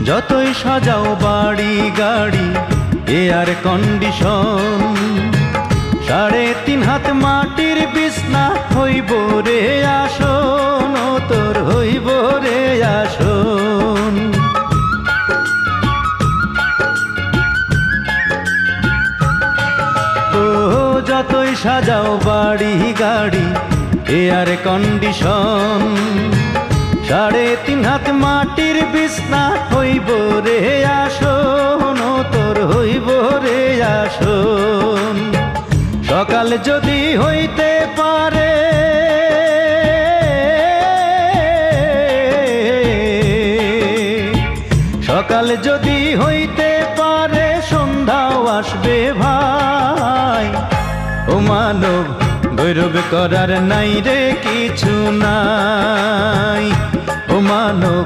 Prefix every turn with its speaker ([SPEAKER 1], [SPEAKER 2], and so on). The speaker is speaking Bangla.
[SPEAKER 1] যতই সাজাও বাড়ি গাড়ি এয়ার কন্ডিশন, 3.5 হাত মাটির বিছনা হইব রে আসন, ও তোর হইব রে আসন। ও যতই সাজাও বাড়ি গাড়ি এয়ার কন্ডিশন, 3.5 হাত মাটির বিছনা হইব রে আসন, ও তোর হইব রে আসন। সকাল যদি হইতে পারে সকাল যদি হইতে পারে সন্ধ্যাও আসবে ভাই। ও মানব গৌরব করার নাই রে কিছু নাই, ও মানব